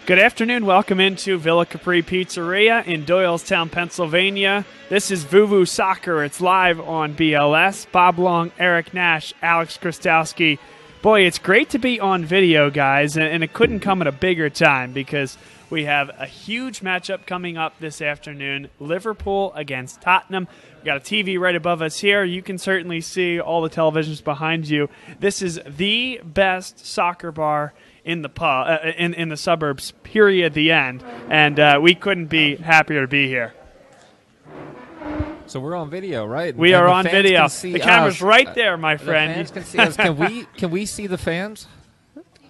Good afternoon. Welcome into Villa Capri Pizzeria in Doylestown, Pennsylvania. This is Vuvu Soccer. It's live on BLS. Bob Long, Eric Nash, Alex Krastowski. Boy, it's great to be on video, guys, and it couldn't come at a bigger time because we have a huge matchup coming up this afternoon. Liverpool against Tottenham. We've got a TV right above us here. You can certainly see all the televisions behind you. This is the best soccer bar in the pub, in the suburbs, period, the end. And we couldn't be happier to be here. So we're on video, right? We are on video. The camera's right there, my friend. The fans can see us. Can we see the fans?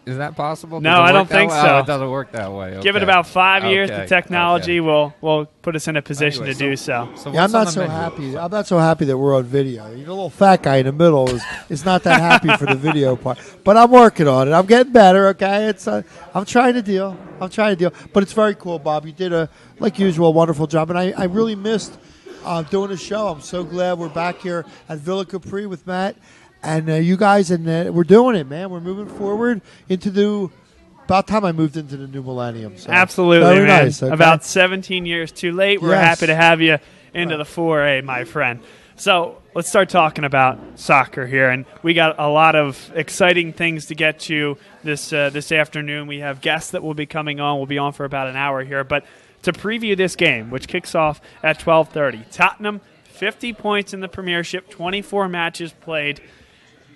Is that possible? No, I don't think so. Oh, it doesn't work that way. Okay. Give it about 5 years. The technology will put us in a position to do so. Yeah, I'm not so happy. I'm not so happy that we're on video. The little fat guy in the middle is not that happy for the video part. But I'm working on it. I'm getting better. Okay, I'm trying to deal. But it's very cool, Bob. You did like usual, wonderful job, and I really missed doing a show. I'm so glad we're back here at Villa Capri with Matt. And you guys, and we're doing it, man. We're moving forward into about time I moved into the new millennium. So. Absolutely, very man. nice. Okay? About 17 years too late. We're happy to have you into the foray, my friend. So let's start talking about soccer here. And we got a lot of exciting things to get to this afternoon. We have guests that will be coming on. We'll be on for about an hour here. But to preview this game, which kicks off at 12:30, Tottenham, 50 points in the Premiership, 24 matches played.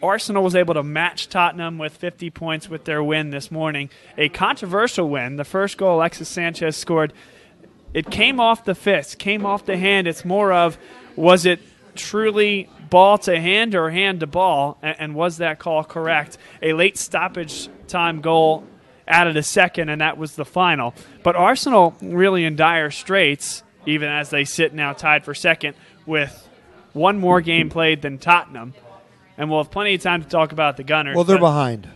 Arsenal was able to match Tottenham with 50 points with their win this morning. A controversial win. The first goal Alexis Sanchez scored, it came off the fist, came off the hand. It's more of, was it truly ball to hand or hand to ball, and was that call correct? A late stoppage time goal added a second, and that was the final. But Arsenal really in dire straits, even as they sit now tied for second with one more game played than Tottenham. And we'll have plenty of time to talk about the Gunners. Well, they're behind.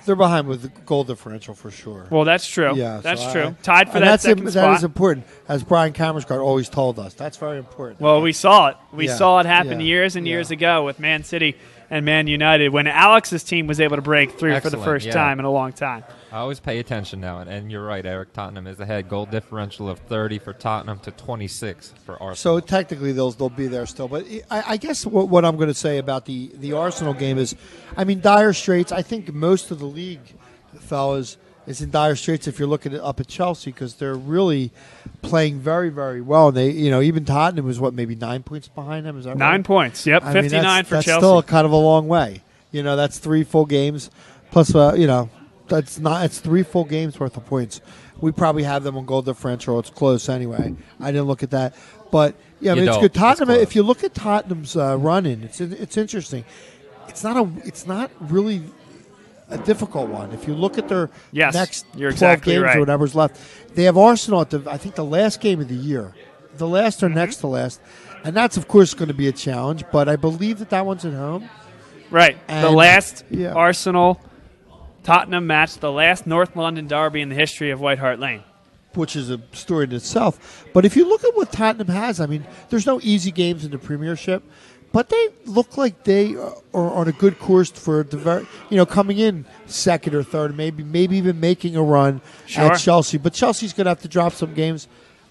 They're behind with the goal differential for sure. Well, that's true. Yeah, that's true. Tied for that second spot. That is important, as Brian Camerscott always told us. That's very important. Well, we saw it. We saw it happen years and years ago with Man City and Man United when Alex's team was able to break through for the first time in a long time. I always pay attention now, and you're right, Eric. Tottenham is ahead. Goal differential of 30 for Tottenham to 26 for Arsenal. So technically they'll be there still. But I guess what I'm going to say about the Arsenal game is, I mean, dire straits. I think most of the league, fellas, is in dire straits if you're looking up at Chelsea because they're really playing very, very well. And they, even Tottenham was maybe 9 points behind them. Is that right? 9 points. Yep, 59 for Chelsea. That's still kind of a long way. That's 3 full games plus. It's 3 full games worth of points. We probably have them on goal differential. It's close anyway. I didn't look at that, but it's good. Tottenham. If you look at Tottenham's run-in, it's interesting. It's not really a difficult one. If you look at their next 12 games or whatever's left, they have Arsenal at I think the last game of the year, the last or next to last, and that's of course going to be a challenge. But I believe that one's at home. Right. The last Arsenal Tottenham match, the last North London derby in the history of White Hart Lane. Which is a story in itself. But if you look at what Tottenham has, I mean, there's no easy games in the Premiership, but they look like they are on a good course for coming in second or third, maybe even making a run at Chelsea. But Chelsea's going to have to drop some games.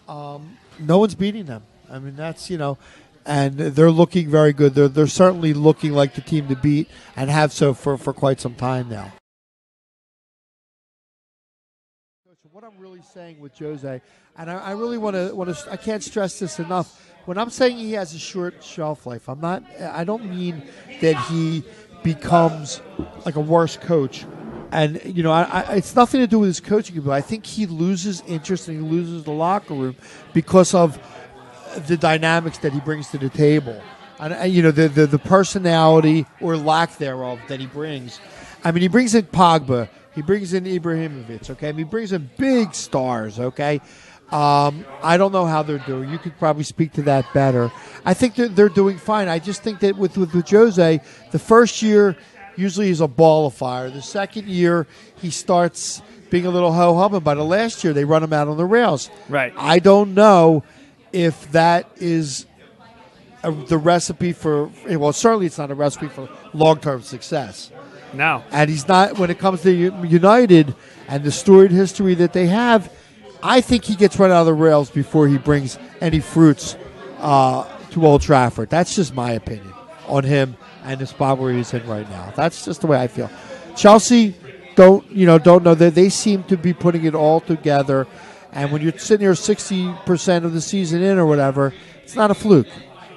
No one's beating them. I mean, that's, and they're looking very good. They're certainly looking like the team to beat and have so for quite some time now. What I'm really saying with Jose, and I really want to, I can't stress this enough. When I'm saying he has a short shelf life, I don't mean that he becomes like a worse coach. And, it's nothing to do with his coaching, but I think he loses interest and he loses the locker room because of the dynamics that he brings to the table. And the personality or lack thereof that he brings. I mean, he brings in Pogba. He brings in Ibrahimovic, okay? I mean, he brings in big stars, okay? I don't know how they're doing. You could probably speak to that better. I think they're doing fine. I just think that with Jose, the first year usually he's a ball of fire. The second year he starts being a little ho-hum, and by the last year they run him out on the rails. Right. I don't know if that is the recipe for, well, certainly it's not a recipe for long-term success. No. And he's not, when it comes to United and the storied history that they have, I think he gets run out of the rails before he brings any fruits to Old Trafford. That's just my opinion on him and the spot where he's in right now. That's just the way I feel. Chelsea don't know that they seem to be putting it all together. And when you're sitting here 60% of the season in or whatever, it's not a fluke,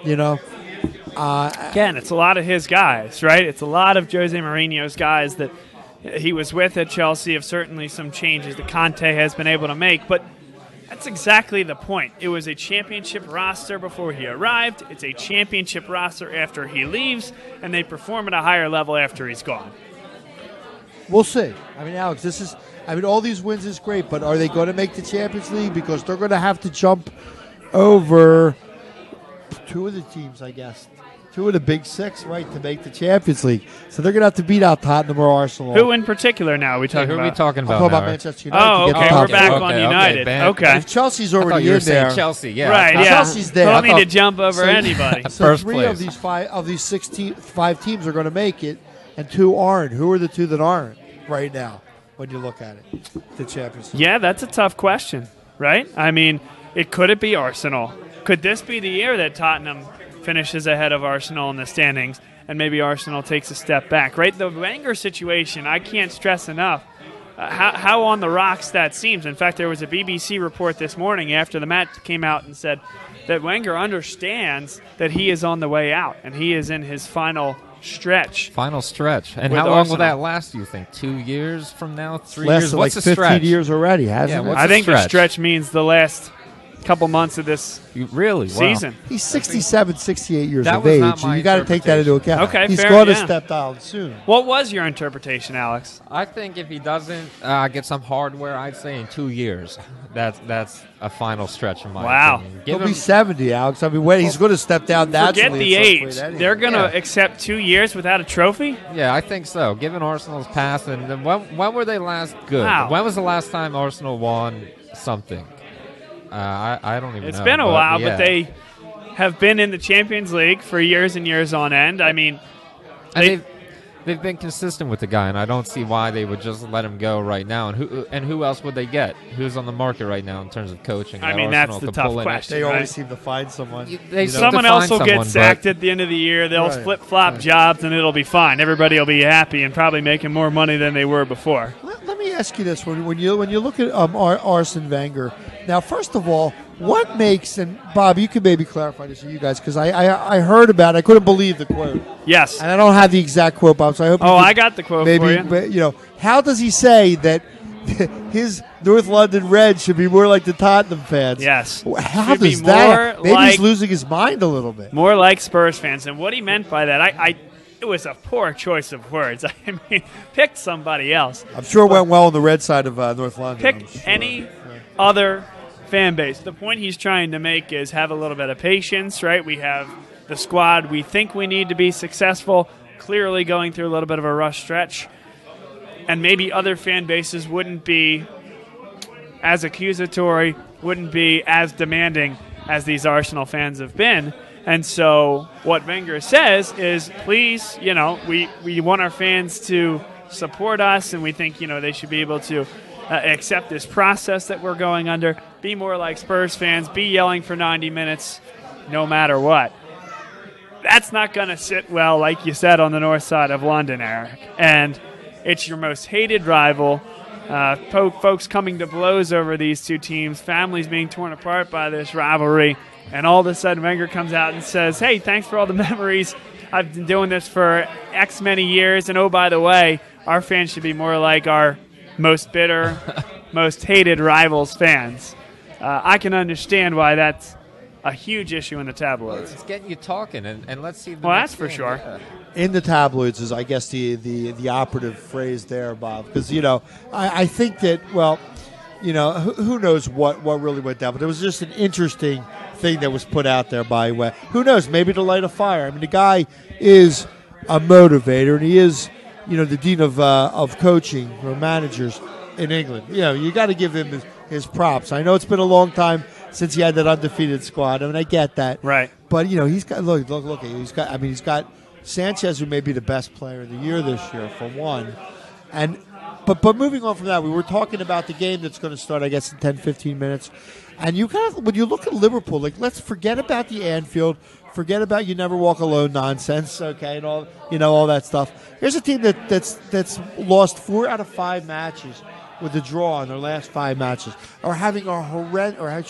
Again, it's a lot of his guys, right? It's a lot of Jose Mourinho's guys that he was with at Chelsea. Of certainly some changes that Conte has been able to make, but that's exactly the point. It was a championship roster before he arrived. It's a championship roster after he leaves, and they perform at a higher level after he's gone. We'll see. I mean, Alex, all these wins is great, but are they going to make the Champions League? Because they're going to have to jump over two of the teams, I guess. Two of the big six, right, to make the Champions League. So they're going to have to beat out Tottenham or Arsenal. Who in particular now are we talking who about? are we talking about? I'm talking about now? Manchester United. Oh, to get okay. the We're top back four. on United. Okay. If Chelsea's I thought already you were in there. saying Chelsea, yeah. Right, Now, yeah. Chelsea's there. Don't need to jump over So- anybody. So First three place. of these five teams are going to make it, and two aren't. Who are the two that aren't right now when you look at it? The Champions League. Yeah, that's a tough question, right? I mean, could it be Arsenal? Could this be the year that Tottenham finishes ahead of Arsenal in the standings, and maybe Arsenal takes a step back, right? The Wenger situation, I can't stress enough how on the rocks that seems. In fact, there was a BBC report this morning after the match came out and said that Wenger understands that he is on the way out, and he is in his final stretch. Final stretch. And With how long Arsenal. will that last, do you think? 2 years from now? 3 Lasted years? like What's the 15 stretch? years already, hasn't Yeah, it? what's I the think the stretch? stretch means the last couple months of this Really? Wow. season. He's 67, 68 years That of was age. not my You got to take that into account. Okay, he's fair, going to yeah. step down soon. What was your interpretation, Alex? I think if he doesn't get some hardware, I'd say in 2 years. That's a final stretch in my Wow. opinion. He'll Give be him, 70, Alex. I mean, he's going to step down naturally. Forget the at some age. point anyway. They're going to Yeah. accept 2 years without a trophy? yeah, I think so. Given Arsenal's past, and then when were they last good? Wow. When was the last time Arsenal won something? I don't even It's know. been a while, yeah. but they have been in the Champions League for years and years on end. I mean, And they've been consistent with the guy, and I don't see why they would just let him go right now. And who else would they get? Who's on the market right now in terms of coaching? I that mean, Arsenal that's the could tough pull in? question. They right? always seem to find someone. They seem to Someone else find will get someone, sacked but- at the end of the year. They'll Right. flip-flop jobs, and it'll be fine. Everybody will be happy and probably making more money than they were before. Let me ask you this: when you look at Arsene Wenger, now first of all, what makes, and Bob, you could maybe clarify this for you guys, because I heard about it. I couldn't believe the quote, Yes. and I don't have the exact quote, Bob. So I hope. you Oh, could I got the quote maybe, for you. But, how does he say that his North London Reds should be more like the Tottenham fans? Yes. How Should be does that? more Maybe like- he's losing his mind a little bit. More like Spurs fans. And what he meant by that, it was a poor choice of words. I mean, pick somebody else. I'm sure it went well on the red side of North London. Pick I'm sure. any other fan base. The point he's trying to make is have a little bit of patience, right? We have the squad we think we need to be successful, clearly going through a little bit of a rough stretch. And maybe other fan bases wouldn't be as accusatory, wouldn't be as demanding as these Arsenal fans have been. And so what Wenger says is, please, we want our fans to support us, and we think, they should be able to accept this process that we're going under. Be more like Spurs fans. Be yelling for 90 minutes no matter what. That's not going to sit well, like you said, on the north side of London, Eric. And it's your most hated rival. Folks coming to blows over these two teams. Families being torn apart by this rivalry. And all of a sudden, Wenger comes out and says, hey, thanks for all the memories. I've been doing this for X many years. And, oh, by the way, our fans should be more like our most bitter, most hated rivals fans. I can understand why that's a huge issue in the tabloids. It's getting you talking, and let's see. Well, that's for sure. Yeah. In the tabloids is, I guess, the operative phrase there, Bob. Because, I think that, who knows what really went down. But it was just an interesting thing that was put out there by Wenger. Who knows? Maybe to light a fire. I mean, the guy is a motivator, and he is, the dean of coaching or managers in England. You got to give him his props. I know it's been a long time since he had that undefeated squad. I mean, I get that. Right. But he's got look. He's got Sanchez, who may be the best player of the year this year for one, and. But moving on from that, we were talking about the game that's going to start, I guess, in 10, 15 minutes. And when you look at Liverpool, let's forget about the Anfield, forget about you never walk alone nonsense, okay, and all that stuff. Here's a team that's lost 4 out of 5 matches with a draw in their last 5 matches, or having a horrendous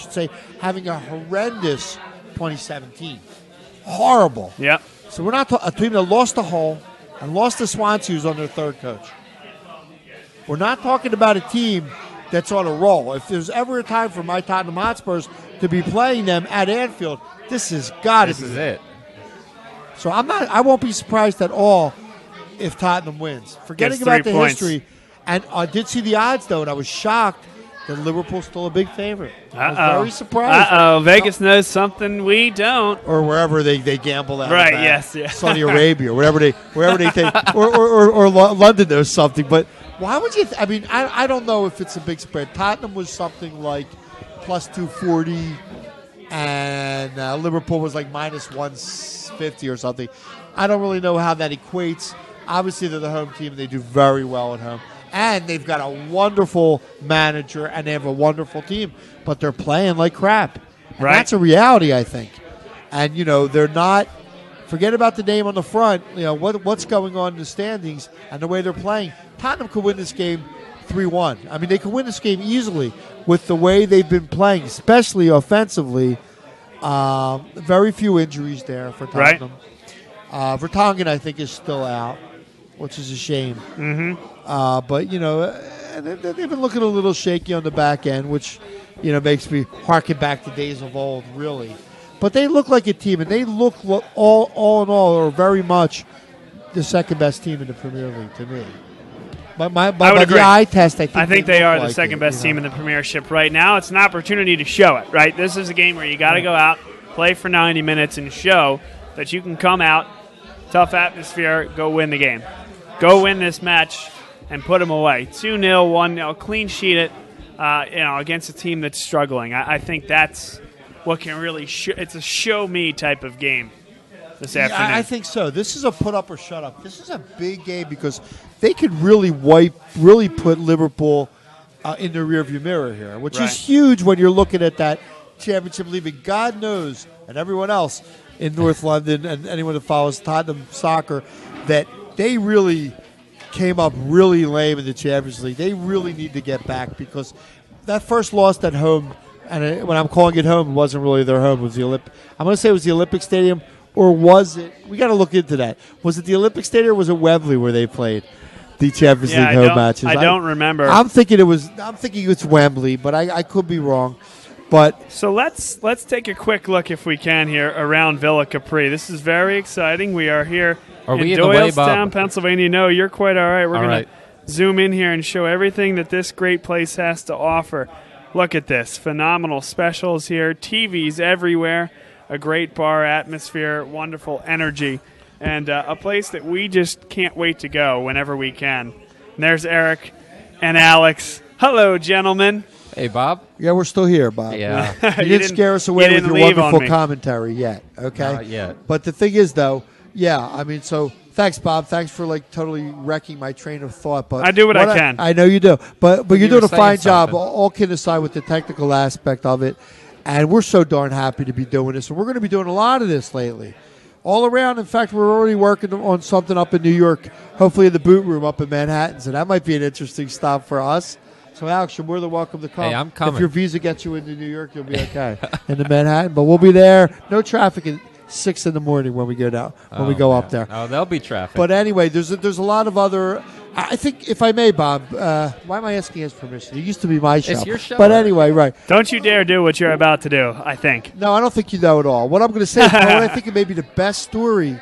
2017. Horrible. Yeah. So we're not a team that lost to Hull and lost to Swansea, who's on their third coach. We're not talking about a team that's on a roll. If there's ever a time for my Tottenham Hotspurs to be playing them at Anfield, this has got to be it. So I won't be surprised at all if Tottenham wins. Forgetting about the history, and I did see the odds though, and I was shocked that Liverpool's still a big favorite. I was very surprised. Vegas knows something we don't, or wherever they gamble at. Right? Yes. Yeah. Saudi Arabia, wherever they think, or London knows something, but. Why would you? I don't know if it's a big spread. Tottenham was something like plus 240, and Liverpool was like minus 150 or something. I don't really know how that equates. Obviously, they're the home team. They do very well at home. And they've got a wonderful manager, and they have a wonderful team. But they're playing like crap. And right. That's a reality, I think. And, they're not... Forget about the name on the front. What's going on in the standings and the way they're playing. Tottenham could win this game 3-1. I mean, they could win this game easily with the way they've been playing, especially offensively. Very few injuries there for Tottenham. Right. Vertonghen, I think, is still out, which is a shame. Mm-hmm. But, they've been looking a little shaky on the back end, which, makes me harken back to days of old, really. But they look like a team, and they look all in all are very much the second best team in the Premier League to me. By the eye test, I think they are the second best team in the Premiership right now. It's an opportunity to show it, right? This is a game where you got to go out, play for 90 minutes, and show that you can come out, tough atmosphere, go win the game. Go win this match and put them away. 2-0, 1-0, clean sheet it, against a team that's struggling. I think that's what can really it's a show me type of game this afternoon. I think so. This is a put up or shut up. This is a big game because they could really put Liverpool in the rearview mirror here, which is huge when you're looking at that championship league. And God knows, and everyone else in North London and anyone that follows Tottenham soccer, that they really came up really lame in the Champions League. They really need to get back because that first loss at home. And when I'm calling it home, it wasn't really their home. It was the Olympic. I'm going to say it was the Olympic Stadium, or was it? We got to look into that. Was it the Olympic Stadium, or was it Wembley where they played the Champions League home matches? I don't remember. I'm thinking it's Wembley, but I could be wrong. But so let's take a quick look, if we can, here around Villa Capri. This is very exciting. We are here in Doylestown, Pennsylvania. No, you're quite all right. We're going to zoom in here and show everything that this great place has to offer. Look at this. Phenomenal specials here. TVs everywhere. A great bar atmosphere. Wonderful energy. And a place that we just can't wait to go whenever we can. And there's Eric and Alex. Hello, gentlemen. Hey, Bob. Yeah, we're still here, Bob. Yeah. You didn't scare us away with your wonderful commentary yet, okay? Not yet. But the thing is, though, so thanks, Bob. Thanks for totally wrecking my train of thought. But I do what I can. I know you do. But you're doing a fine job, all kidding aside, with the technical aspect of it. And we're so darn happy to be doing this. And we're going to be doing a lot of this lately. All around. In fact, we're already working on something up in New York, hopefully in the boot room up in Manhattan. So that might be an interesting stop for us. So, Alex, you're more than welcome to come. Hey, I'm coming. If your visa gets you into New York, you'll be okay. Into Manhattan. But we'll be there. No traffic 6 in the morning when we go down up there. Oh, there'll be traffic. But anyway, there's a lot of other. I think, if I may, Bob, why am I asking his permission? It used to be my show. It's your show. But anyway, right. Don't you dare do what you're about to do, I think. No, I don't think you know at all. What I'm going to say is what I think it may be the best story,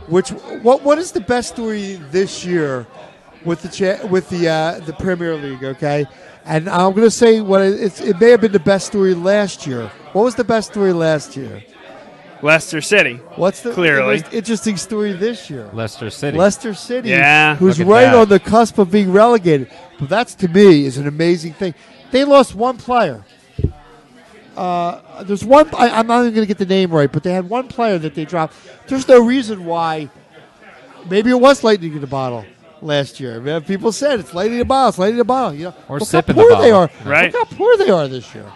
what is the best story this year with the Premier League, okay? And I'm going to say it may have been the best story last year. What was the best story last year? Leicester City. What's the clearly most interesting story this year? Leicester City. Leicester City, who's right on the cusp of being relegated. But that's, to me, is an amazing thing. They lost one player. There's one. I'm not even going to get the name right, but they had one player that they dropped. There's no reason why. Maybe it was lightning in the bottle last year. I mean, people said it's lightning in the bottle. It's lightning in the bottle. You know, or look sipping how poor the bottle. they are. Right. Look how poor they are this year.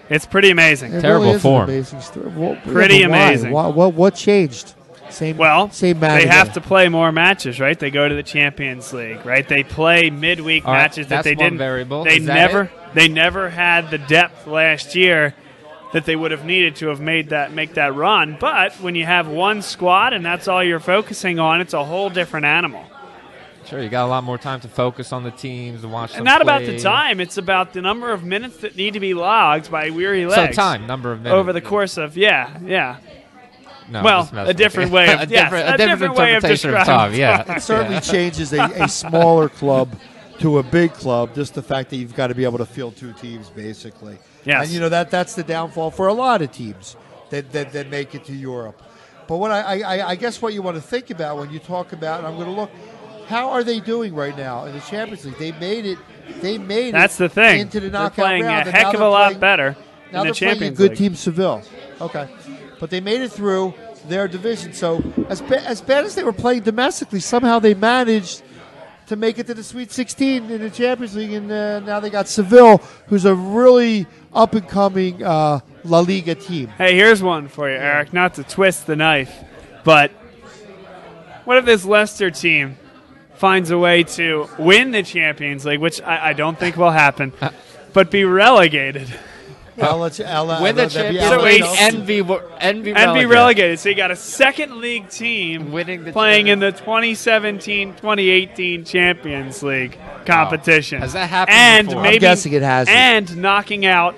It's pretty amazing. It Terrible really is form. An amazing story. Well, pretty amazing. What changed? Same manager. They have to play more matches, right? They go to the Champions League, right? They play midweek matches that they didn't. Variable. They never had the depth last year that they would have needed to have make that run. But when you have one squad and that's all you're focusing on, it's a whole different animal. Sure, you got a lot more time to focus on the teams and watch them And not play. about the time; it's about the number of minutes that need to be logged by weary legs. So time, number of minutes over the course of No, well, a different way of a different interpretation of time. Yeah, it certainly changes a smaller club to a big club. Just the fact that you've got to be able to field two teams, basically. Yes. And that's the downfall for a lot of teams that make it to Europe. But what I guess what you want to think about when you talk about, and I'm going to look, how are they doing right now in the Champions League? They made it. That's the thing. Into the they're knockout playing round. a heck of a lot better now in the they're playing Champions a good League. team, Seville. Okay, but they made it through their division. So as bad as they were playing domestically, somehow they managed to make it to the Sweet 16 in the Champions League, and now they got Seville, who's a really up-and-coming La Liga team. Hey, here's one for you, Eric. Not to twist the knife, but what if this Leicester team finds a way to win the Champions League, which I don't think will happen, but be relegated? Win the Champions League and be relegated. So you got a second league team playing in the 2017-2018 Champions League competition. Has that happened before? I'm guessing it has. And knocking out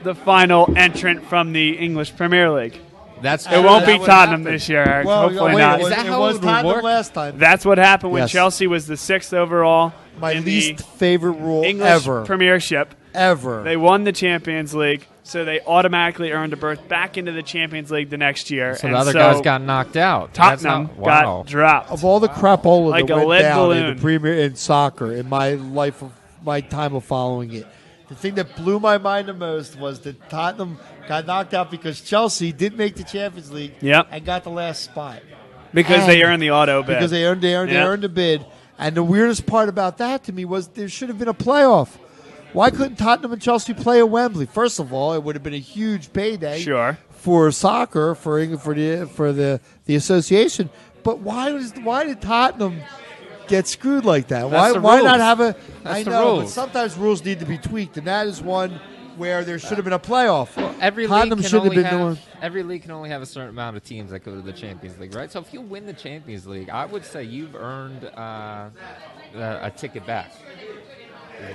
the final entrant from the English Premier League. It won't be Tottenham this year, Eric. Well, hopefully wait, not. Is that how it was it would Tottenham work? last time? That's what happened when Yes. Chelsea was the 6th overall. My in least the favorite rule English ever. Premiership. Ever. They won the Champions League, so they automatically earned a berth back into the Champions League the next year. So the other guys got knocked out. Tottenham got dropped. Of all the crapola Like that a went lead down balloon. in the Premier in soccer in my life, my time of following it, the thing that blew my mind the most was that Tottenham got knocked out because Chelsea didn't make the Champions League and got the last spot. Because they earned the auto bid. Because they earned the bid. And the weirdest part about that to me was there should have been a playoff. Why couldn't Tottenham and Chelsea play at Wembley? First of all, it would have been a huge payday for soccer for the association. But why did Tottenham get screwed like that? Why not have a? I know, but sometimes rules need to be tweaked, and that is one where there should have been a playoff. Well, every league can only have a certain amount of teams that go to the Champions League, right? So if you win the Champions League, I would say you've earned a ticket back.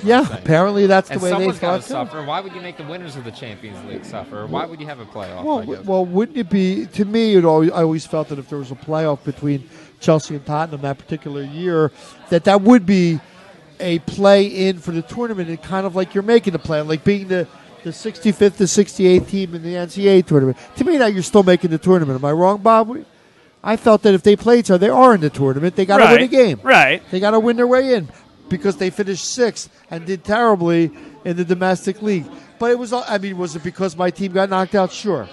Yeah, apparently that's the way they someone's got thought to suffer. Why would you make the winners of the Champions League suffer? Why would you have a playoff? Well, wouldn't it be? To me, I always felt that if there was a playoff between Chelsea and Tottenham that particular year, that would be a play-in for the tournament, and kind of like you're making the play, like being the 65th to 68th team in the NCAA tournament. To me, now you're still making the tournament. Am I wrong, Bob? I felt that if they played each other, they are in the tournament. They got to win a game. Right. They got to win their way in because they finished 6th and did terribly in the domestic league. But it was, was it because my team got knocked out? Sure,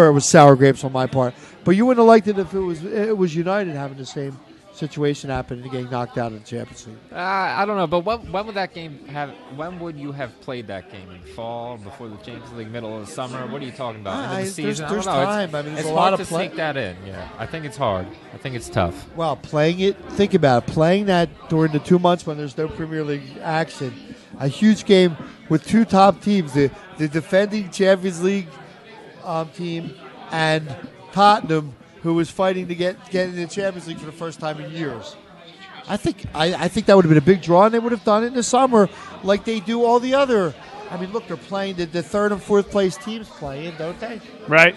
it was sour grapes on my part. But you wouldn't have liked it if it was United having the same situation happen and getting knocked out in the Champions League. I don't know, but when would that game have? When would you have played that game? In fall, before the Champions League, middle of the summer? What are you talking about? End of the season? There's time. There's it's a lot hard of to sneak that in. Yeah, I think it's hard. I think it's tough. Well, playing it. Think about it. Playing that during the 2 months when there's no Premier League action, a huge game with two top teams, the defending Champions League team and Tottenham, who was fighting to get in the Champions League for the first time in years. I think that would have been a big draw, and they would have done it in the summer like they do all the other. Look, they're playing the third and fourth place teams playing, don't they? Right.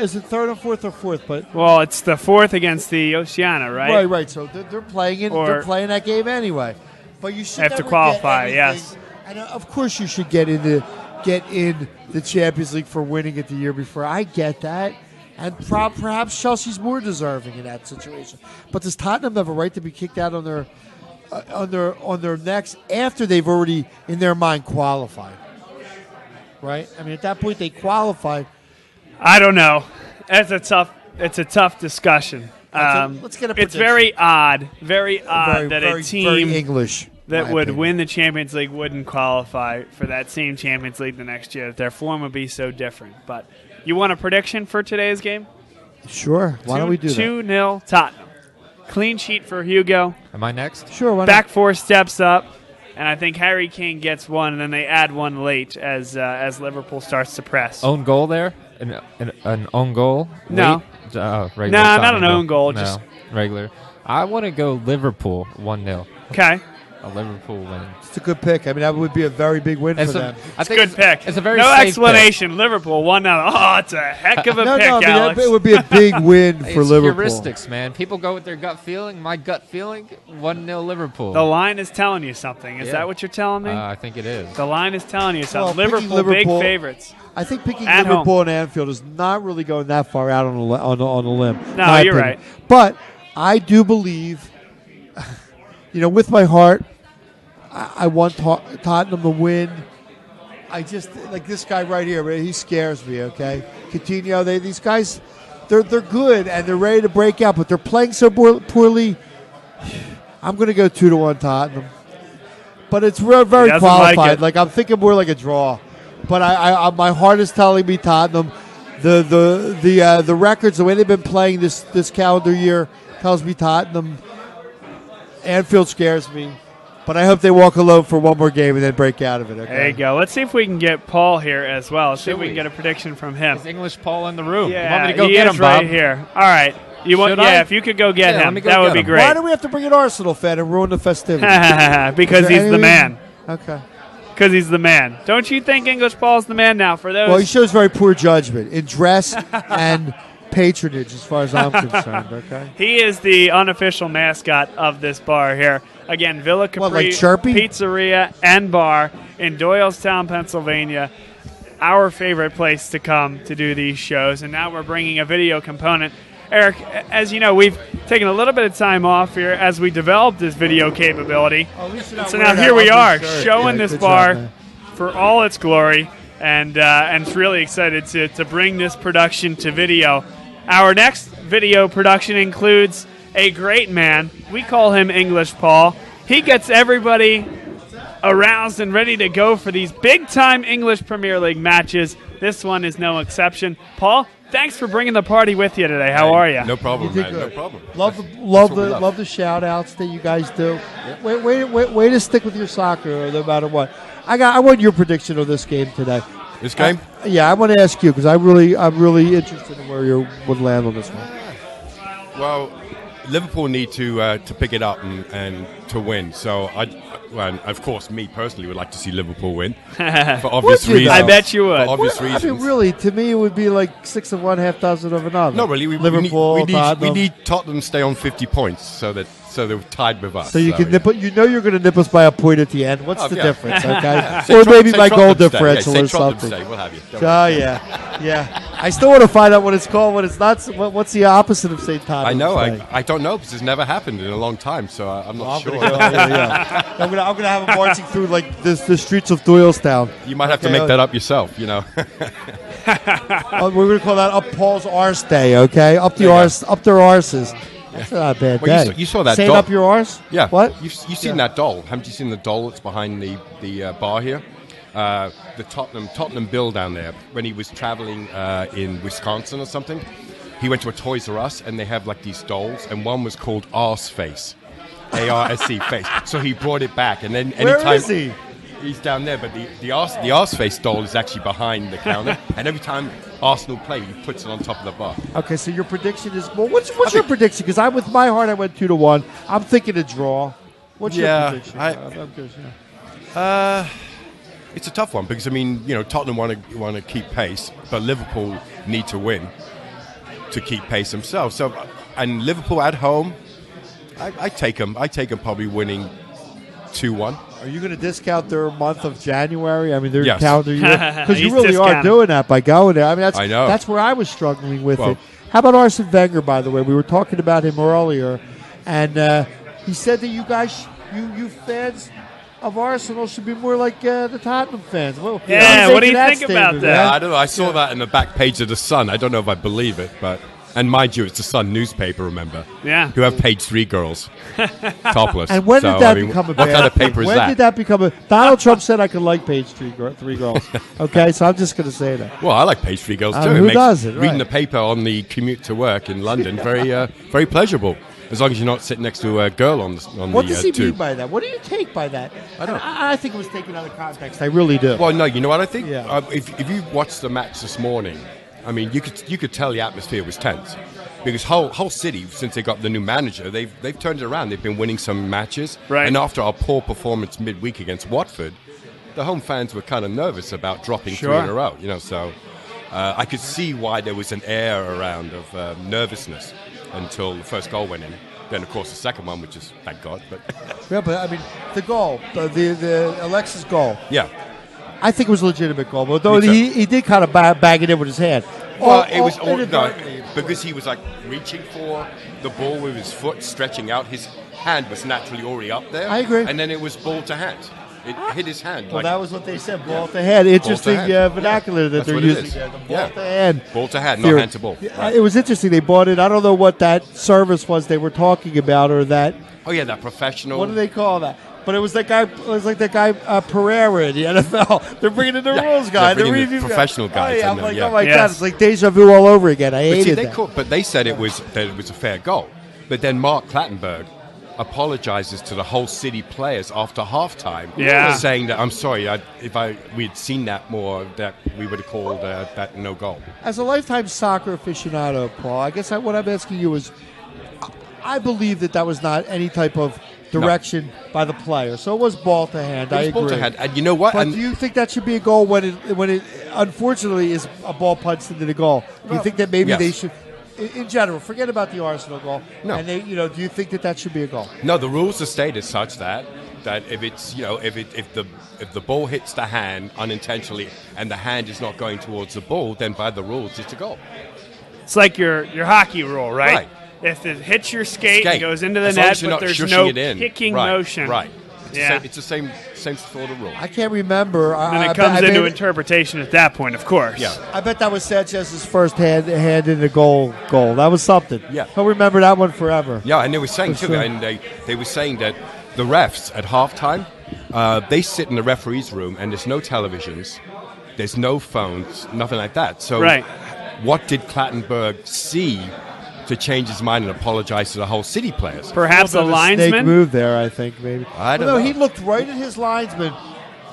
Is it third and fourth or fourth? Well, it's the fourth against the Oceania, right? Right. So they're playing they're playing that game anyway. But you should have to qualify. Yes. And of course, you should get in the Champions League for winning it the year before. I get that, and perhaps Chelsea's more deserving in that situation. But does Tottenham have a right to be kicked out on their necks after they've already, in their mind, qualified? Right? I mean, at that point, they qualified. I don't know. It's a tough discussion. Let's get a prediction. It's very odd that a team very English that would win the Champions League wouldn't qualify for that same Champions League the next year. Their form would be so different. But you want a prediction for today's game? Sure. Why don't we do that? 2-0 Tottenham. Clean sheet for Hugo. Am I next? Sure. Why not? Back four steps up, and I think Harry Kane gets one, and then they add one late as Liverpool starts to press. Own goal there? An own goal? No. Regular. No, not an own goal. No, just regular. I want to go Liverpool 1-0. Okay. A Liverpool win. It's a good pick. I mean, that would be a very big win for them. It's a good pick. It's a very no safe explanation. Pick. Liverpool 1-0. Oh, it's a heck of a pick, I mean, Alex. it would be a big win for Liverpool. Heuristics, man. People go with their gut feeling. My gut feeling, 1-0 Liverpool. The line is telling you something. Is that what you're telling me? I think it is. The line is telling you something. Well, Liverpool, big favorites. I think picking At Liverpool home. and Anfield is not really going that far out on a limb. No, you're right. But I do believe, with my heart, I want Tottenham to win. I just like this guy right here. He scares me. Okay, Coutinho. These guys, they're good and they're ready to break out, but they're playing so poorly. I'm going to go 2-1 Tottenham, but it's very qualified. Like I'm thinking more like a draw, but I my heart is telling me Tottenham. The records, the way they've been playing this calendar year, tells me Tottenham. Anfield scares me. But I hope they walk alone for one more game and then break out of it. Okay? There you go. Let's see if we can get Paul here as well. Let's see if we can get a prediction from him. Is English Paul in the room? Yeah, you want me to go he get is him, right Bob? here. All right. If you could go get him, that would be great. Why do we have to bring an Arsenal fan and ruin the festivities? Because he's the man. Okay. Because he's the man. Don't you think English Paul's the man now for those? Well, he shows very poor judgment in dress and patronage as far as I'm concerned, okay? He is the unofficial mascot of this bar here. Again, Villa Capri Pizzeria and Bar in Doylestown, Pennsylvania. Our favorite place to come to do these shows. And now we're bringing a video component. Eric, as you know, we've taken a little bit of time off here as we developed this video capability. So now here we are, showing this bar for all its glory. And it's really excited to bring this production to video. Our next video production includes a great man. We call him English Paul. He gets everybody aroused and ready to go for these big-time English Premier League matches. This one is no exception. Paul, thanks for bringing the party with you today. How are you? No problem, man. Good. No problem. Love the shout-outs that you guys do. Yeah. Way to stick with your soccer no matter what. I want your prediction of this game today. This game? I want to ask you because I'm really interested in where you would land on this one. Well, Liverpool need to pick it up and to win. So of course, me personally would like to see Liverpool win for obvious reasons. I bet you would. For obvious reasons. I mean, really, to me, it would be like 6 of one, half dozen of another. No, really, Liverpool, we need Tottenham to stay on 50 points so they're tied with us. So you can nip. You're going to nip us by a point at the end. What's the difference? Okay, or maybe my goal differential or something. We'll have you. Yeah. I still want to find out what it's called when it's not. What's the opposite of St. Thomas? I know. I don't know because it's never happened in a long time, so I'm not sure. I'm gonna have him marching through like the streets of Doylestown. You might have to make that up yourself. We're gonna call that Up Paul's Arse Day. Okay, up their arses. That's not a bad day. You saw that Saying doll. Up your arse? Yeah. What? You've seen that doll? Haven't you seen the doll that's behind the bar here? The Tottenham Bill down there, when he was traveling in Wisconsin or something, he went to a Toys R Us and they have like these dolls, and one was called Arse Face, ARSE face. So he brought it back, and then anytime where is he? He's down there, but the Arse Face doll is actually behind the counter, and every time Arsenal play, he puts it on top of the bar. Okay, so your prediction is what's your prediction? Because with my heart, I went 2-1. I'm thinking a draw. What's your prediction? I'm curious, It's a tough one because Tottenham want to keep pace, but Liverpool need to win to keep pace themselves. So, and Liverpool at home, I take them probably winning 2-1. Are you going to discount their month of January? I mean, their Yes. calendar year, because you really discounting. are doing that by going there. I mean, I know. that's where I was struggling with Well- it. How about Arsene Wenger? By the way, we were talking about him earlier, and he said that you guys, you fans of Arsenal, should be more like the Tottenham fans. Well, Yeah, what do you think about statement, that? man? I don't know. I saw that in the back page of the Sun. I don't know if I believe it, but and mind you, it's the Sun newspaper. Remember? Yeah. Who have page 3 girls topless. And when So, did that I mean, become a what bad kind of thing? paper is when that? did that become a... Donald Trump said I could like page 3 girls. Okay, so I'm just going to say that. Well, I like page 3 girls too. Who doesn't, reading right. the paper on the commute to work in London very pleasurable. As long as you're not sitting next to a girl on What the does he mean tube. by that? What do you take by that? I don't. I think it was taken out of context. I really do. Well, no, you know what I think? Yeah. If you watched the match this morning, I mean, you could tell the atmosphere was tense. Because whole city, since they got the new manager, they've turned it around. They've been winning some matches. Right. And after our poor performance midweek against Watford, the home fans were kind of nervous about dropping Sure. 3 in a row. You know, so I could see why there was an air around of nervousness until the first goal went in. Then, of course, the second one, which is thank God. But Yeah, but I mean, the goal, the Alexis goal, yeah. I think it was a legitimate goal. But though Me too. he did kind of bag it in with his hand. Well, it was no, inadvertently. because he was like reaching for the ball with his foot, stretching out. His hand was naturally already up there. I agree. And then it was ball to hand. It hit his hand. Well, like, that was what they said, ball to head. Interesting hand. vernacular that That's they're what it using is. there. The ball Yeah. to hand. ball to hand, theory. not hand to ball. Yeah, It was interesting. They bought it. I don't know what that service was they were talking about, or that. Oh yeah, that professional. What do they call that? But it was that guy. It was like that guy Pereira in the NFL. They're bringing in the Yeah, rules guy. they're bringing the review guy. professional guys Oh, yeah, in I'm there, like, yeah. oh my Yes. god, it's like deja vu all over again. I But hated that. But they said it was a fair goal. But then Mark Clattenburg apologizes to the whole city players after halftime, Yeah. saying that I'm sorry, we had seen that more, that we would have called that no goal. As a lifetime soccer aficionado, Paul, I guess what I'm asking you is, I believe that was not any type of direction by the player. So it was ball to hand. I It was agree. ball to hand, and you know what? But And do you think that should be a goal when it unfortunately is a ball punched into the goal? Do you think that maybe Yes. they should, in general, forget about the Arsenal goal? No. And they, do you think that should be a goal? No, the rules are stated such that if it's if the ball hits the hand unintentionally and the hand is not going towards the ball, then by the rules it's a goal. It's like your hockey rule, right? Right. If it hits your skate, Skate. it goes into the As long net, as you're but not there's shushing no it in. kicking Right, motion. Right. Yeah. It's the same sort of rule. I can't remember. And I it comes bet- I into bet- interpretation at that point, of course. Yeah. I bet that was Sanchez's first hand in the goal. That was something. Yeah. He'll remember that one forever. Yeah, and they were saying For too, sure. and they were saying that the refs at halftime, they sit in the referee's room, and there's no televisions, there's no phones, nothing like that. So, Right. what did Clattenburg see to change his mind and apologize to the whole city players? Perhaps a little bit of snake linesman. move there, I think, maybe. I don't Well, know. He looked right at his linesman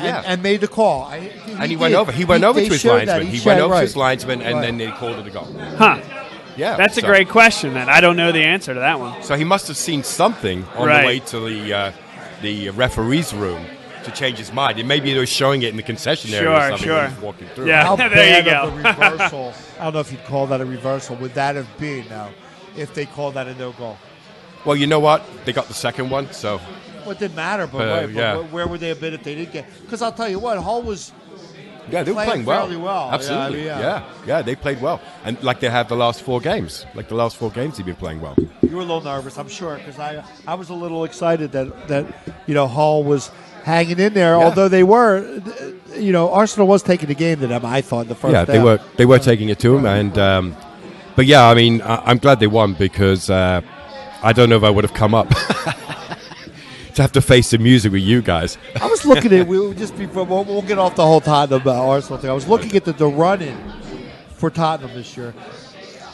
Yeah. and made the call. And he went over. He went over they to his showed that. linesman. He showed- went over right. to his linesman, and Right. then they called it a goal. Huh. Yeah, That's a so- great question, then. I don't know the answer to that one. So he must have seen something on Right. the way to the referee's room to change his mind. And maybe they were showing it in the concession area or Sure, something sure. when he was walking through. Yeah. How There bad you of go. a reversal, I don't know if you'd call that a reversal, would that have been now if they called that a no goal? Well, you know what? They got the second one, so Well, it didn't matter, but, yeah. where would they have been if they didn't get? Because I'll tell you what, Hull was yeah, they were Playing playing well. fairly well. Absolutely. Yeah, I mean, Yeah, they played well. And like they have the last 4 games. Like the last 4 games they've been playing well. You were a little nervous, I'm sure, because I was a little excited that Hull was hanging in there. Yeah. Although they were, Arsenal was taking the game to them. I thought in the first. Yeah, half. they were taking it to him, and but yeah, I mean, I'm glad they won because I don't know if I would have come up to have to face the music with you guys. I was looking at just before we'll get off the whole Tottenham Arsenal thing. I was looking at the run-in for Tottenham this year.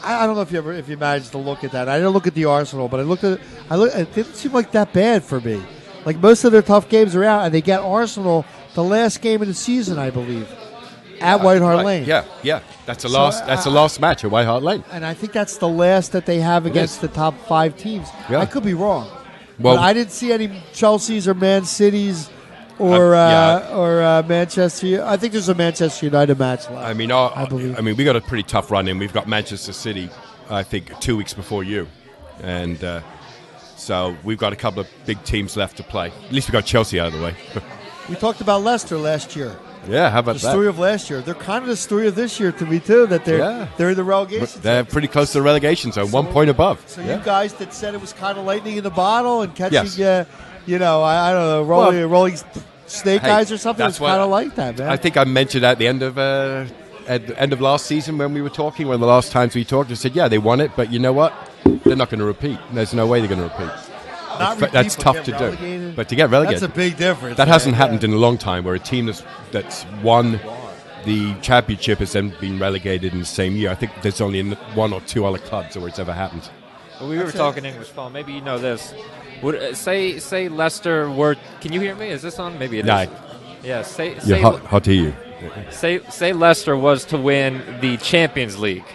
I don't know if you managed to look at that. I didn't look at the Arsenal, but it didn't seem like that bad for me. Like most of their tough games are out, and they get Arsenal the last game of the season, I believe, at White Hart Right. Lane. Yeah. That's the last match at White Hart Lane. And I think that's the last that they have against is. the top 5 teams. Yeah. I could be wrong. Well- but I didn't see any Chelseas or Man Cities or Manchester. I think there's a Manchester United match left. I mean, I believe. we got a pretty tough run in. We've got Manchester City, I think, 2 weeks before you, and So we've got a couple of big teams left to play. At least we got Chelsea out of the way. We talked about Leicester last year. Yeah, how about the story of last year? They're kind of the story of this year to me too. That they're in the relegation. They're pretty close to the relegation zone, 1 point above. So you guys that said it was kind of lightning in the bottle and catching, I don't know, rolling snake eyes or something. It's kind of like that, man. I think I mentioned at the end of last season when we were talking, one of the last times we talked, I said, yeah, they won it, but you know what? They're not going to repeat. There's no way they're going to repeat. That's tough to do. But to get relegated, that's a big difference. That hasn't happened in a long time, where a team that's won the championship has then been relegated in the same year. I think there's only 1 or 2 other clubs where it's ever happened. Well, we were talking English, Paul. Maybe you know this. Say Leicester were. Can you hear me? Is this on? Maybe it is. Yeah. Say hard to hear you. Say Leicester was to win the Champions League.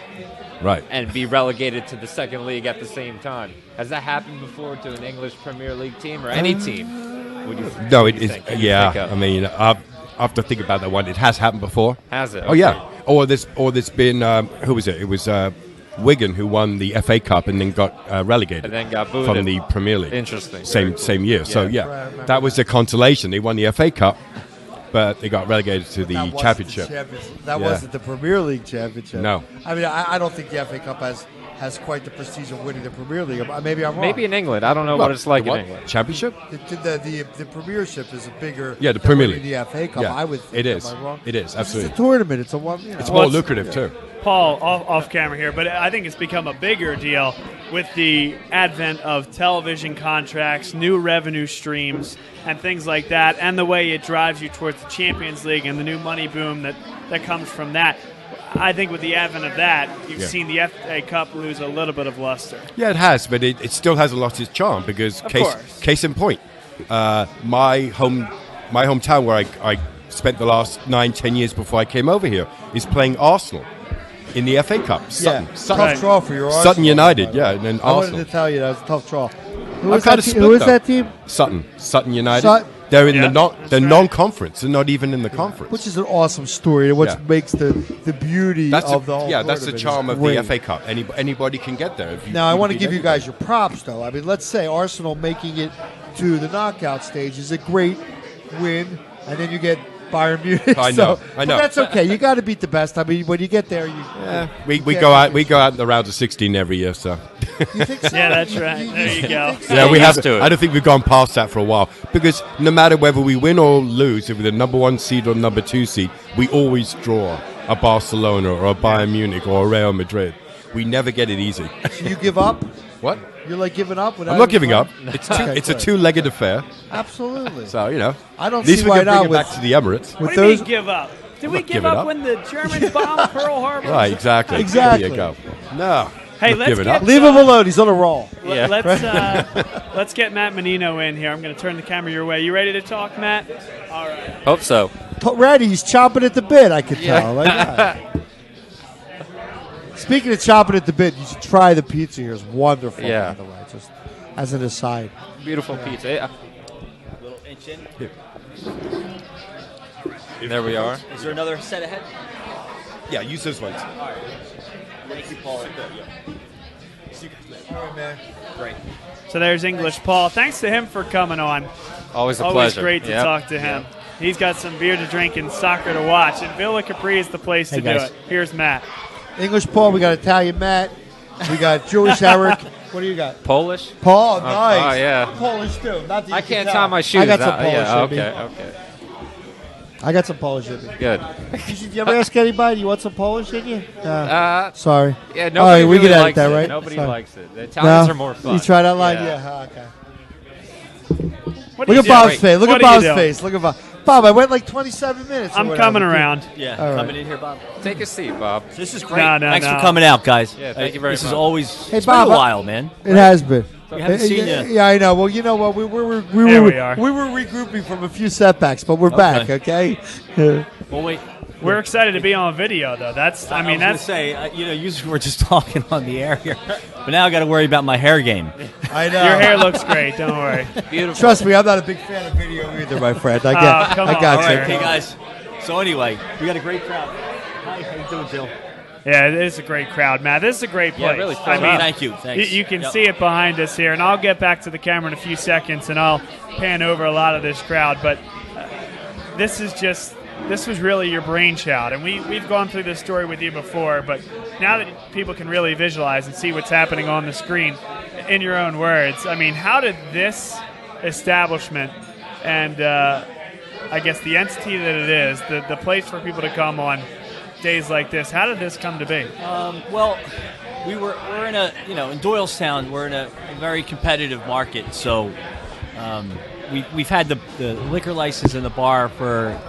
Right. And be relegated to the second league at the same time. Has that happened before to an English Premier League team or any team? No, it is. Yeah, I mean, I have to think about that one. It has happened before. Has it? Okay. Oh yeah. Or there's been who was it? It was Wigan who won the FA Cup and then got relegated. And then got booed from the Premier League. Interesting. Same year. Yeah. So that was the consolation. They won the FA Cup, but they got relegated to the championship. That wasn't the Premier League championship. No. I mean, I don't think the FA Cup has quite the prestige of winning the Premier League. Maybe I'm wrong. Maybe in England. I don't know what it's like in England. Championship? The Premiership is a bigger. Yeah, the Premier League. The FA Cup, I would think. It is. Am I wrong? It is, absolutely. It's a tournament. It's a one. It's more lucrative, too. Paul, off camera here, but I think it's become a bigger deal with the advent of television contracts, new revenue streams, and things like that, and the way it drives you towards the Champions League and the new money boom that comes from that. I think with the advent of that, you've seen the FA Cup lose a little bit of luster. Yeah, it has, but it still hasn't lost its charm because case in point, my hometown where I spent the last 9-10 years before I came over here is playing Arsenal in the FA Cup. Sutton. Tough draw for your Arsenal. Sutton United, and then I Arsenal. wanted to tell you that was a tough draw. Who is that team? Sutton United. They're in the non-conference. They're not even in the conference. Which is an awesome story, which makes the beauty of the whole that's the charm of the FA Cup. Anybody can get there. Now, I want to give you guys your props, though. I mean, let's say Arsenal making it to the knockout stage is a great win, and then you get Bayern Munich. I know. But that's okay. You got to beat the best. I mean, when you get there, we go out in the round of 16 every year. So. You think so? Yeah, that's right. There you go. Yeah, we have to. I don't think we've gone past that for a while because no matter whether we win or lose, if we're the number 1 seed or number 2 seed, we always draw a Barcelona or a Bayern Munich or a Real Madrid. We never get it easy. So you give up? What? You're like giving up? I'm not giving up. It's a 2-legged affair. Absolutely. So, I don't at least see why not. Bring it back to the Emirates. What do you mean give up? Did we give up when the Germans bombed Pearl Harbor? Right, exactly. There you go. No. Hey, let's leave him alone. He's on a roll. Let's get Matt Menino in here. I'm going to turn the camera your way. You ready to talk, Matt? All right. Hope so. Ready. He's chomping at the bit, I can tell. Like that. Speaking of chomping at the bit, you should try the pizza here. It's wonderful, by the way, just as an aside. Beautiful pizza. Yeah. A little inch in. There we are. Is there another set ahead? Yeah, use those ones. All right. Thank you, Paul. All right, man. Great. So there's English Paul. Thanks to him for coming on. Always a pleasure. Always great to talk to him. He's got some beer to drink and soccer to watch, and Villa Capri is the place to do it. Here's Matt. English Paul, we got Italian Matt, we got Jewish Eric. What do you got? Polish? Paul, nice. Oh, yeah. Polish too. Not that I can't tie my shoes. I got some Polish in me. Okay. I got some Polish in me. Good. Did you ever ask anybody, you want some Polish in you? Sorry. Yeah, nobody all right, we really can edit likes that, it. right? Nobody Sorry. likes it. The Italians are more fun. You tried that line? Yeah. Okay. Look at Bob's face. Look at Bob's face. Look at Bob. Bob, I went like 27 minutes. I'm coming around. Yeah, coming in here, Bob. Take a seat, Bob. This is great. Thanks for coming out, guys. Yeah, thank you very much. This is always Hey, it's Bob, been a while, man. It has been. We haven't seen you. Yeah, I know. Well, you know what? We were regrouping from a few setbacks, but we're back. Okay. Well, wait. We're excited to be on video, though. I was going to say, usually we're just talking on the air here, but now I got to worry about my hair game. I know. Your hair looks great. Don't worry. Beautiful. Trust me, I'm not a big fan of video either, my friend. I got All you. right, okay, guys. So anyway, we got a great crowd. Hi, how you doing, Jill? Yeah, it is a great crowd, Matt. This is a great place. Yeah, really I mean, thank you. Thanks. You can see it behind us here, and I'll get back to the camera in a few seconds, and I'll pan over a lot of this crowd. But this was really your brainchild, and we've gone through this story with you before, but now that people can really visualize and see what's happening on the screen in your own words, I mean, how did this establishment and I guess the entity that it is, the place for people to come on days like this, how did this come to be? Well, we're in in Doylestown, we're in a very competitive market, so we've had the liquor license in the bar for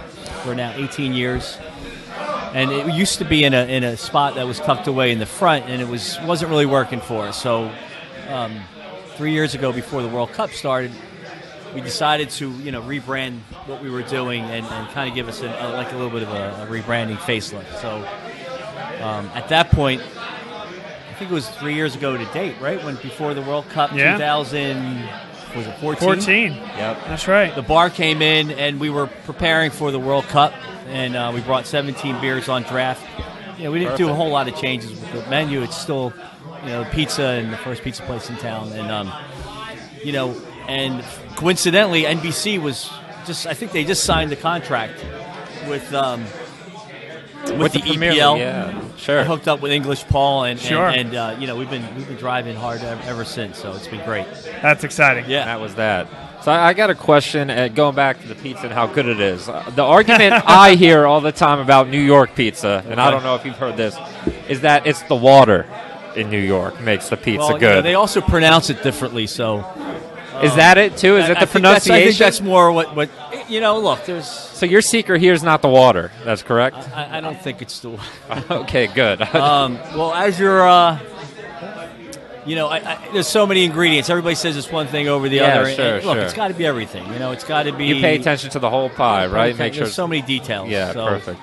now 18 years, and it used to be in a spot that was tucked away in the front, and it wasn't really working for us. So 3 years ago, before the World Cup started, we decided to rebrand what we were doing and kind of give us a little bit of a rebranding facelift. So at that point, I think it was 3 years ago to date, right? Before the World Cup, 2000. Was it 14? 14. Yep. That's right. The bar came in, and we were preparing for the World Cup, and we brought 17 beers on draft. We didn't do a whole lot of changes with the menu. It's still, pizza and the first pizza place in town. And, and coincidentally, NBC was I think they just signed the contract with the EPL. Yeah, sure. I hooked up with English Paul, and we've been driving hard ever since. So it's been great. That's exciting. Yeah, that was that. So I got a question, going back to the pizza and how good it is. The argument I hear all the time about New York pizza, and I don't know if you've heard this, is that it's the water in New York makes the pizza good. They also pronounce it differently. So is that it too? Is it the pronunciation? I think that's more what look, there's. So your secret here is not the water. That's correct. I don't think it's the. Okay, good. Well, as you're, there's so many ingredients. Everybody says it's one thing over the other. Sure, look, it's got to be everything. It's got to be. You pay attention to the whole pie, right? Make sure. There's so many details. Yeah, so, perfect.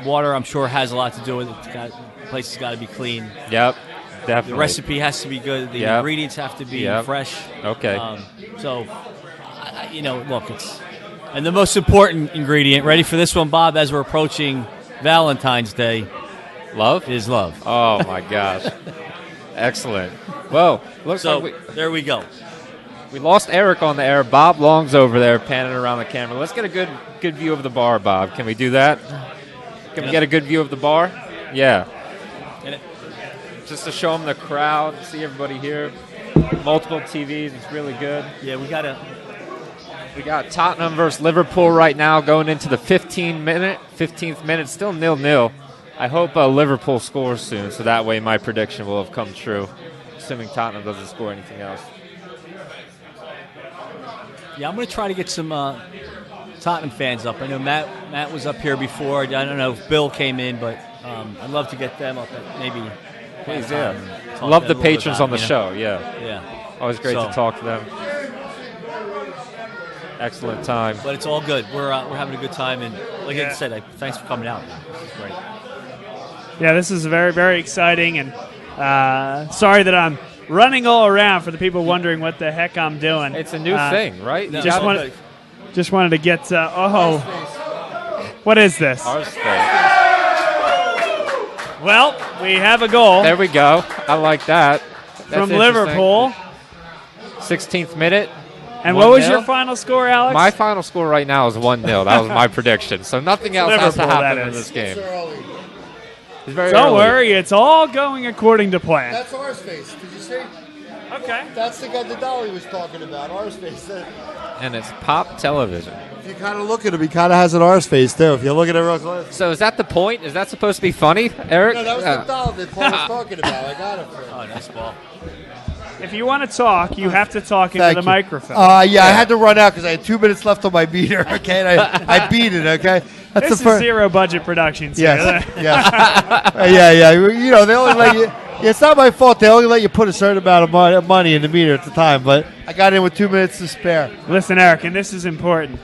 Water, I'm sure, has a lot to do with it. The place has got to be clean. Yep. Definitely. The recipe has to be good. The ingredients have to be fresh. Okay. Look, it's and the most important ingredient. Ready for this one, Bob? As we're approaching Valentine's Day, love is love. Oh my gosh, excellent. Well, there we go. We lost Eric on the air. Bob Long's over there panning around the camera. Let's get a good view of the bar, Bob. Can we do that? Can we get a good view of the bar? Yeah. Just to show them the crowd, see everybody here. Multiple TVs, it's really good. Yeah, we got Tottenham versus Liverpool right now, going into the 15th minute, still 0-0. I hope Liverpool scores soon, so that way my prediction will have come true, assuming Tottenham doesn't score anything else. Yeah, I'm going to try to get some Tottenham fans up. I know Matt was up here before. I don't know if Bill came in, but I'd love to get them up at maybe. Please, love the patrons on the show. Yeah. Always great to talk to them. Excellent time. But it's all good. We're having a good time, and like I said, thanks for coming out. This is great. Yeah, this is very, very exciting, and sorry that I'm running all around for the people wondering what the heck I'm doing. It's a new thing, right? No, just wanted to get. What is this? Our space. Well, we have a goal. There we go. I like that. From Liverpool. 16th minute. And what was your final score, Alex? My final score right now is 1-0. That was my prediction. So nothing else has to happen in this game. It's very Don't worry. It's all going according to plan. That's our space. Did you see? Okay. That's the guy that Dolly was talking about, our space. And it's Pop Television. If you kind of look at him, he kind of has an arse face, too, if you look at it real close. So is that the point? Is that supposed to be funny, Eric? No, that was the doll that Paul was talking about. I got it for him. Oh, nice ball. If you want to talk, you have to talk into the microphone. I had to run out because I had 2 minutes left on my meter, okay? And I beat it, okay? That's this is zero budget productions. Yes, yeah. You know, they only let you... it's not my fault. They only let you put a certain amount of money in the meter at the time, but I got in with 2 minutes to spare. Listen, Eric, and this is important.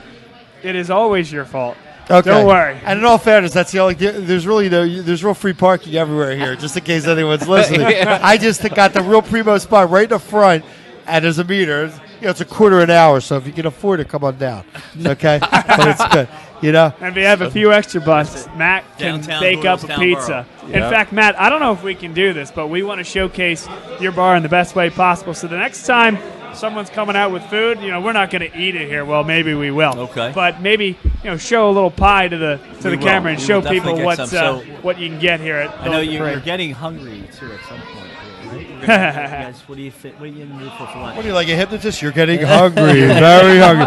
It is always your fault. Okay. Don't worry. And in all fairness, that's the only. There's real free parking everywhere here, just in case anyone's listening. I just got the real primo spot right in the front, and there's a meter. It's a quarter an hour, so if you can afford it, come on down. Okay, but it's good. And if you have a few extra bucks, Matt can Downtown bake up a Doylestown pizza. In fact, Matt, I don't know if we can do this, but we want to showcase your bar in the best way possible. So the next time someone's coming out with food, we're not going to eat it here. Well, maybe we will. Okay. But maybe show a little pie to the camera and We show will definitely people get some. what you can get here at. I know Villa Capri. you're getting hungry too at some point. Right? What do you think? What are you in the mood for lunch? What are you, like a hypnist? You're getting hungry, very hungry.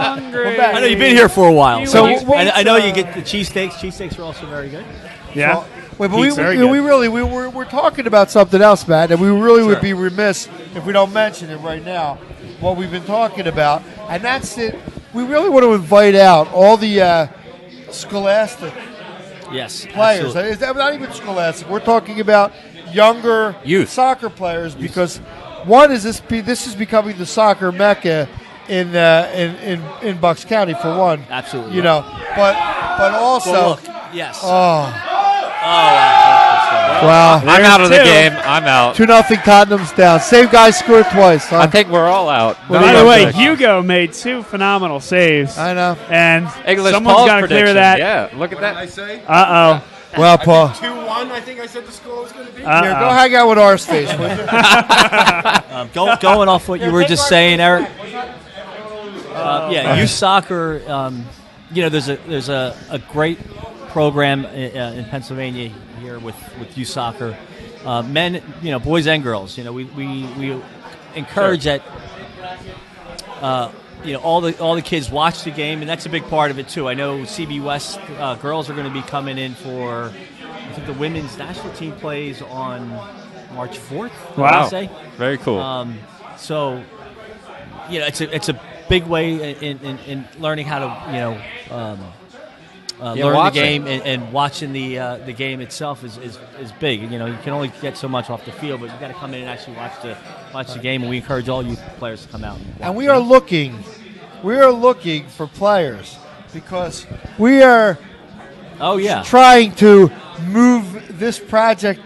I know you've been here for a while, So I know you get the cheesesteaks. Cheesesteaks are also very good. Yeah. Wait, but Pete's very good. we're talking about something else, Matt, and we really Sure. would be remiss if we don't mention it right now. What we've been talking about, and that's it. We really want to invite out all the scholastic Yes, players. absolutely. It's not even scholastic. We're talking about younger Youth. soccer players because one is this is becoming the soccer mecca in Bucks County for one. Absolutely. But also. Well, look, yes. Wow. I'm out of the two. game. I'm out. 2-0 Tottenham's down. Same guy scored twice. Huh? I think we're all out. By the way, Hugo made 2 phenomenal saves. I know. And English someone's Paul's got to clear prediction. that. Yeah, look at What did that. I say? Uh-oh. Well, Paul. 2-1, I think I said the score was going to be. Here, go hang out with our station. Will you? Going off what you were just saying, Eric. Youth soccer. There's a great program in Pennsylvania here with youth soccer, men, boys and girls. We encourage that. All the kids watch the game, and that's a big part of it too. I know CB West girls are going to be coming in for. I think the women's national team plays on March 4th. Wow. I say. Very cool. So, it's a big way in learning how to learn the watching. game and watching the game itself is big. You can only get so much off the field, but you got to come in and actually watch the game. And we encourage all youth players to come out and watch. And we are looking for players because we are trying to move this project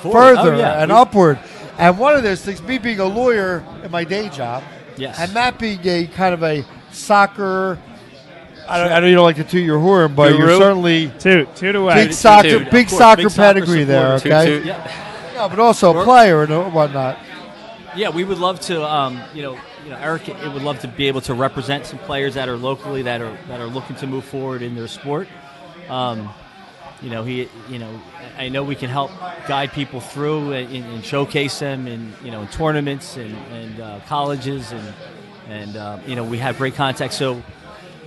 further and upward. And one of those things, me being a lawyer in my day job, Yes. and Matt being a kind of a soccer. I know you don't like to toot your horn, but you're Guru? certainly Toot away. big soccer Of course, soccer big soccer pedigree there. supporter. Okay, Toot. no, but also a player and whatnot. Yeah, we would love to. Eric would love to be able to represent some players that are locally that are looking to move forward in their sport. I know we can help guide people through and showcase them in tournaments and colleges and we have great contacts. So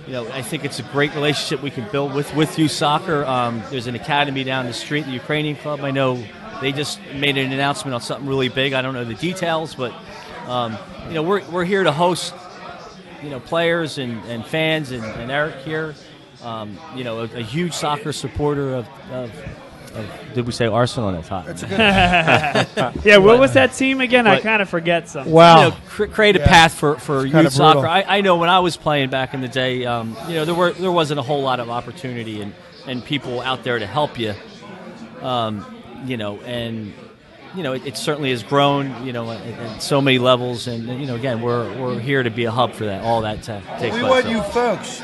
I think it's a great relationship we can build with youth soccer. There's an academy down the street, the Ukrainian club. I know they just made an announcement on something really big. I don't know the details, but we're here to host players and fans and Eric here. A huge soccer supporter of did we say Arsenal? No, Tottenham. Yeah, what was that team again? I But- kind of forget something. Wow. Create a path for kinda youth soccer. brutal. I know when I was playing back in the day, there wasn't a whole lot of opportunity and people out there to help you. It certainly has grown, at so many levels, and again, we're here to be a hub for that. All that takes We place. want So- you folks.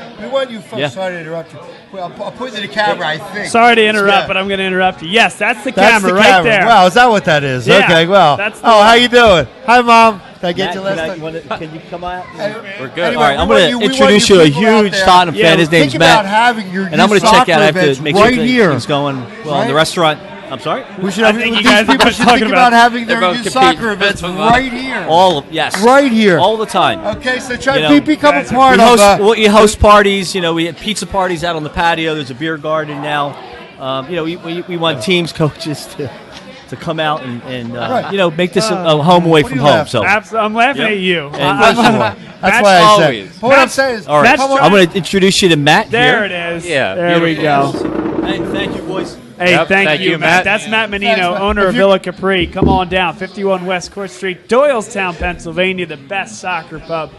Yeah. Sorry to interrupt you. Well, I'll put it to the camera, I think. Sorry to interrupt, Yeah. but I'm going to interrupt you. Yes, that's the That's camera the right camera. there. Wow, is that what that is? Yeah, Okay, well. that's the how one. you doing? Hi, Mom. Did I get Matt, you last time? can you come out? We're good. Anyway, All right, I'm we going want to we want introduce you to a people out huge there. Tottenham Yeah, fan. His name's Think about Matt. having your And I'm going to youth check out. I soccer have events to make right sure here. things going well in the Right? restaurant. I'm sorry? We should I have, think you these guys are people both should talking think about- about having They're their both youth competing. soccer events That's right here. Yes. Right here. All the time. Okay, so try You know, become a guys are- part We of host, we host parties. We have pizza parties out on the patio. There's a beer garden now. We want teams, coaches to come out and Right. make this a home away What from do you home. laugh So I'm laughing Yep. at you. And I'm- That's Matt's why I always- said. But what I'm saying is, all right, Matt's I'm going to introduce you to Matt. there here. it is. Yeah, There we beautiful. go. Hey, thank you, boys. Hey, Yep, thank thank you, you, Matt. Matt. That's Matt Menino, Thanks, Matt. owner If of you- Villa Capri. Come on down, 51 West Court Street, Doylestown, Pennsylvania, the best soccer pub